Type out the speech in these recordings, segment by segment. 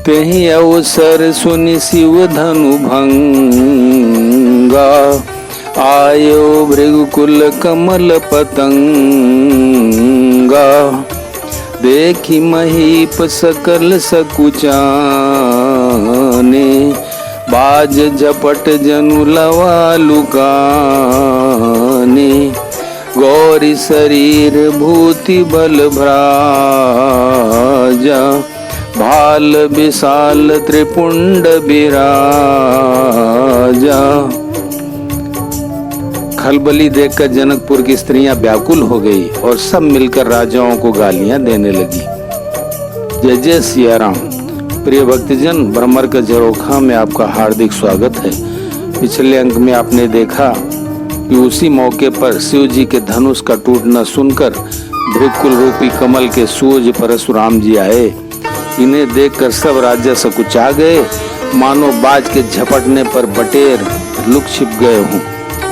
तेहि अवसर सुनि शिव धनु भंगा, आयो भृगुकुल कमल पतंगा। देखी महीप सकल सकुचाने, बाज झपट जनु लवा लुकाने। गौरी शरीर भूति बल भ्राजा, भाल विशाल त्रिपुंड विराजा। खलबली देखकर जनकपुर की स्त्रियां व्याकुल हो गई और सब मिलकर राजाओं को गालियां देने लगी। जय जय सिया राम। प्रिय भक्तजन, भ्रमर का झरोखा में आपका हार्दिक स्वागत है। पिछले अंक में आपने देखा कि उसी मौके पर शिव जी के धनुष का टूटना सुनकर भृगुकुल रूपी कमल के सूर्य परशुराम जी आए। इन्हें देखकर सब राजा सकुचा गए, मानो बाज के झपटने पर बटेर लुक छिप गए हों।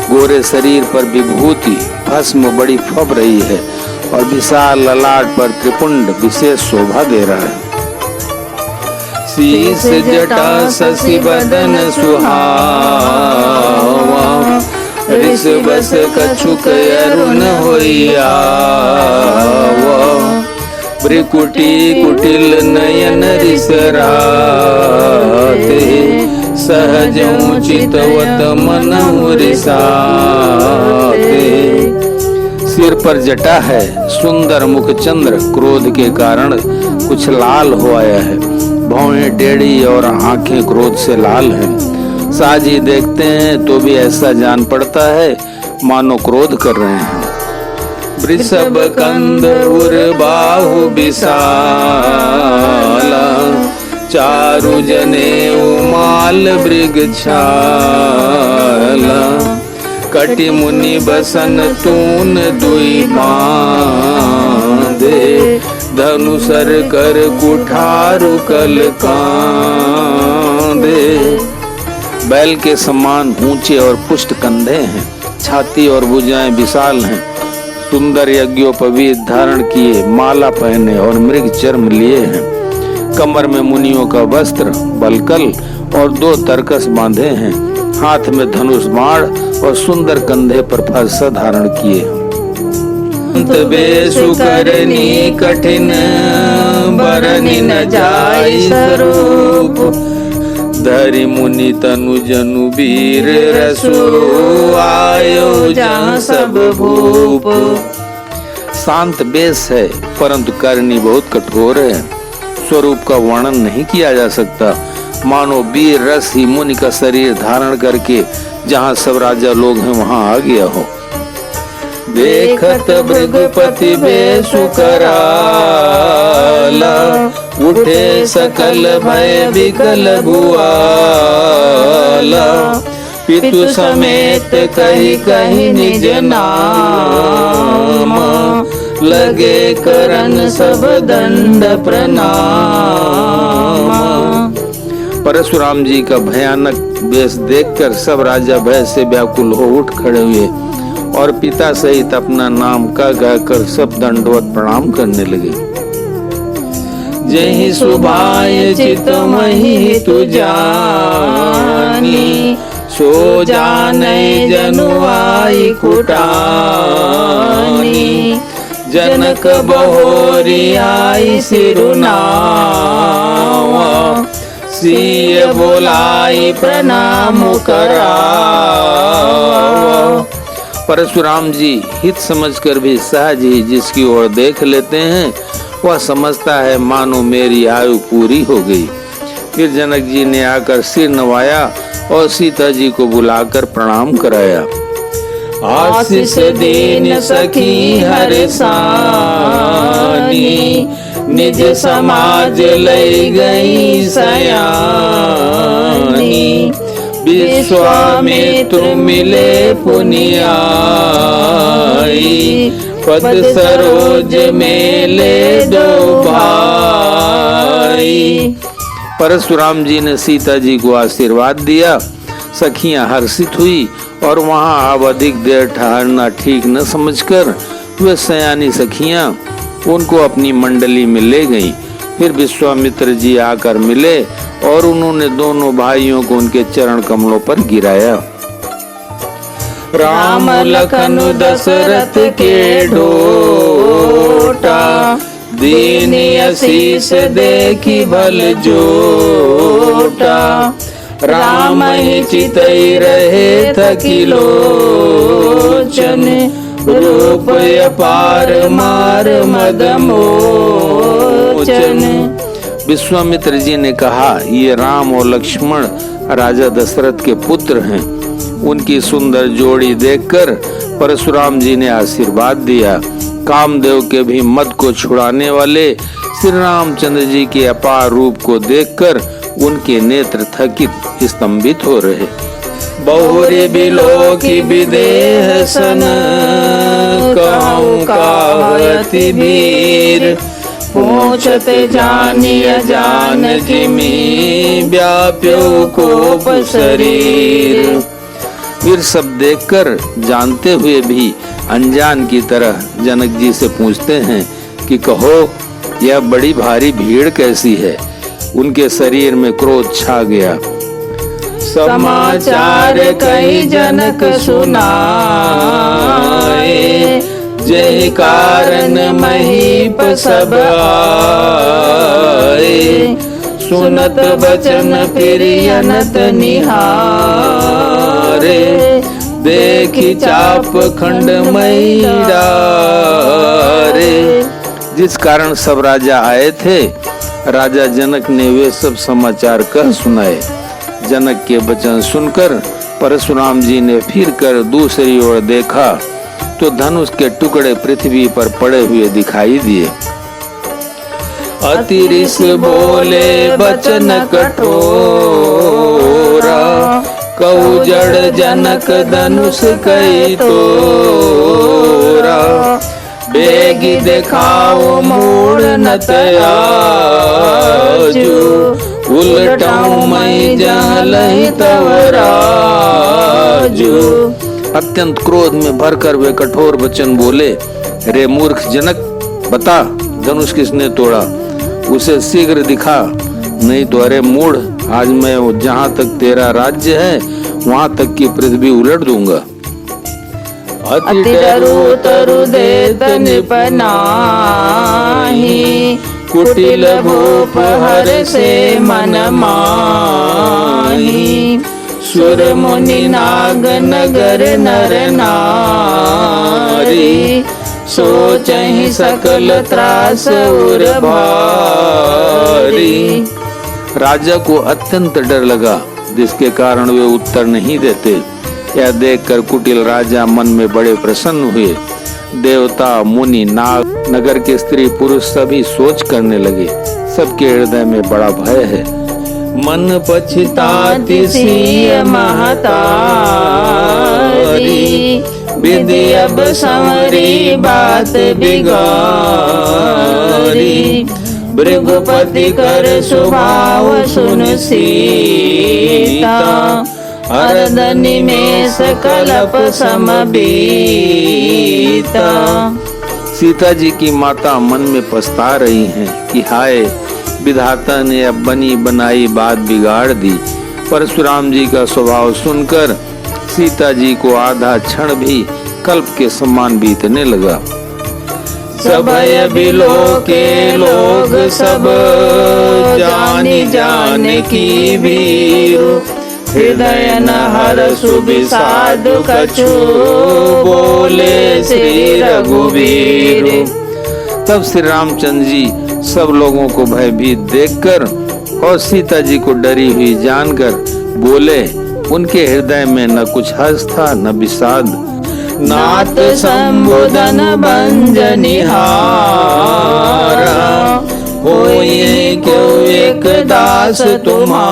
गोरे शरीर पर विभूति भस्म बड़ी फब रही है और विशाल ललाट पर त्रिपुंड विशेष शोभा दे रहा है। शीश जटा शशि बदन सुहावा, ऋषभस कछुक अरुण होइयावा। भ्रिकुटी कुटिल नयन रिसराते, सहज चितवत मनहु रिसाते। सिर पर जटा है, सुंदर मुख चंद्र क्रोध के कारण कुछ लाल हो आया है। भौहें टेढ़ी और आंखें क्रोध से लाल हैं। साजी देखते हैं तो भी ऐसा जान पड़ता है मानो क्रोध कर रहे हैं। वृषभ कंद उर बाहु विशाला, चारु जने उमाल मृगछाला। कटि मुनि बसन तून दुई बांधे, धनुसर कर कुठारु कल कांधे। बैल के समान ऊंचे और पुष्ट कंधे हैं, छाती और भुजाएं विशाल हैं। सुंदर यज्ञोपवीत धारण किए, माला पहने और मृग चर्म लिए हैं। कमर में मुनियों का वस्त्र बलकल और 2 तरकस बांधे हैं। हाथ में धनुष बाण और सुंदर कंधे पर फरसा धारण किए। बेसु करनी कठिन बरनी न जाई स्वरूप, धरि मुनि तनु जनु वीर रसु, आयो जहाँ सब भूप। शांत बेस है परंतु करनी बहुत कठोर है। स्वरूप का वर्णन नहीं किया जा सकता, मानो वीर रस ही मुनि का शरीर धारण करके जहाँ सब राजा लोग हैं वहाँ आ गया हो। देखत भृगुपति बेसु कराला, उठे सकल भय विकल भुआला। पितु समेत कही कही निज नाम, लगे करन सब दंड प्रणाम। परशुराम जी का भयानक वेश देखकर सब राजा भय से व्याकुल हो उठ खड़े हुए और पिता सहित अपना नाम का गाकर सब दंडवत प्रणाम करने लगे। जहि सुभाय चित महि तु जानी, सो जानै जनु आई कुटानी। जनक बहोरी आई सिरुनावा, सिय बोलाई प्रणाम करावा। परशुराम जी हित समझकर भी सहज ही जिसकी ओर देख लेते हैं वह समझता है मानो मेरी आयु पूरी हो गई। फिर जनक जी ने आकर सिर नवाया और सीता जी को बुलाकर प्रणाम कराया। आशीष दीन सखी हर सानी, निज समाज लई गई सयानी। विश्वामित्र मिले पुनियाई, पद सरोज मेले दो भाई। परशुराम जी ने सीता जी को आशीर्वाद दिया। सखियां हर्षित हुई और वहां अब अधिक देर ठहरना ठीक न समझकर वे सयानी सखियां उनको अपनी मंडली में ले गईं। फिर विश्वामित्र जी आकर मिले और उन्होंने दोनों भाइयों को उनके चरण कमलों पर गिराया। राम लखन दशरथ के ढोटा, दीन आशीष देखी भल जोटा। राम ही चितई रहे थकी लोचन, रूप अपार मार मद मोचन। विश्वामित्र जी ने कहा, ये राम और लक्ष्मण राजा दशरथ के पुत्र हैं। उनकी सुंदर जोड़ी देखकर परशुराम जी ने आशीर्वाद दिया। कामदेव के भी मद को छुड़ाने वाले श्री रामचंद्र जी के अपार रूप को देखकर उनके नेत्र थकित स्तंभित हो रहे। बहुरी बिलो की विदेह सन, कहूँ कहती वीर। पूछते जानिय जान किमी, व्याप्यो कोप शरीर। फिर सब देखकर जानते हुए भी अनजान की तरह जनक जी से पूछते हैं कि कहो, यह बड़ी भारी भीड़ कैसी है? उनके शरीर में क्रोध छा गया। समाचार कई जनक सुनाए, जय कारण महीप सब आए। सुनत बचन प्रियनत निहारे, देखी चाप खंड मई डारे। जिस कारण सब राजा आए थे, राजा जनक ने वे सब समाचार कह सुनाए। जनक के वचन सुनकर परशुराम जी ने फिर कर दूसरी ओर देखा तो धनुष के टुकड़े पृथ्वी पर पड़े हुए दिखाई दिए। अतिरिस बोले बचन कठोरा, कहु जड़ जनक धनुष कई तोरा। बेगी दिखाओ मूड न तयाजू, उलटाऊ मैं जहलहि तवराजू। अत्यंत क्रोध में भरकर वे कठोर वचन बोले, रे मूर्ख जनक, बता धनुष किसने तोड़ा? उसे शीघ्र दिखा, नहीं तो अरे मूढ़, आज मैं जहाँ तक तेरा राज्य है वहाँ तक की पृथ्वी उलट दूंगा। अति डरू तरु देत निपनाही, कुटिल भूप हर से मन माही। सुर मुनि नाग नगर नर नारी, सोचहि सकल त्रास उर भारी। राजा को अत्यंत डर लगा, जिसके कारण वे उत्तर नहीं देते। यह देखकर कुटिल राजा मन में बड़े प्रसन्न हुए। देवता, मुनि, नाग, नगर के स्त्री पुरुष सभी सोच करने लगे, सबके हृदय में बड़ा भय है। मन पछताति सिय महतारी, विधि अब संवरी बात बिगारी। भृगुपति कर स्वभाव सुन सीता, अरद निमेष कलप समबीता। सीता जी की माता मन में पछता रही हैं कि हाय, विधाता ने अब बनी बनाई बात बिगाड़ दी। परशुराम जी का स्वभाव सुनकर सीता जी को आधा क्षण भी कल्प के समान बीतने लगा। सभय बिलो के लोग सब, जानी जान की भीरु। हृदय न हरसु विषाद कछु, बोले श्री रघुवीर। तब श्री रामचंद्र जी सब लोगों को भयभीत देखकर और सीता जी को डरी हुई जानकर बोले, उनके हृदय में न कुछ हर्ष था न विषाद। नाथ संबोधन बंजनिहारा, होई क्यों एक दास तुम्हारा।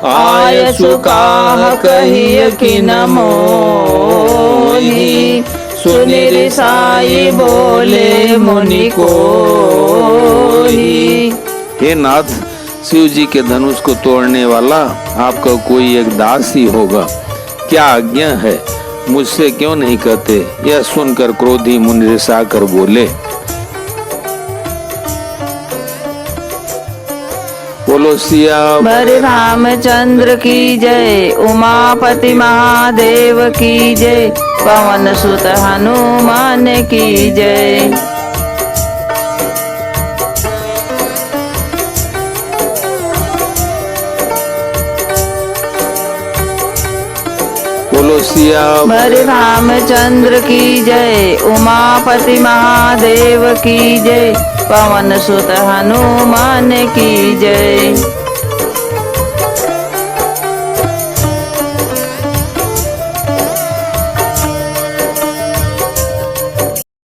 आय सुकाह कहिय कि न मोहि, सुनि रिसाई बोले मुनि कोहि। हे नाथ, शिव जी के धनुष को तोड़ने वाला आपका कोई एक दास ही होगा, क्या आज्ञा है? मुझसे क्यों नहीं कहते? यह सुनकर क्रोधी मुनि रिसा कर बोले, बोलो सिया बड़े रामचंद्र की जय, उमापति महादेव की जय, पवन सुत हनुमान की जय। बोलो सिया बड़े रामचंद्र की जय, उमापति महादेव की जय, पवन सुत हनुमान की जय।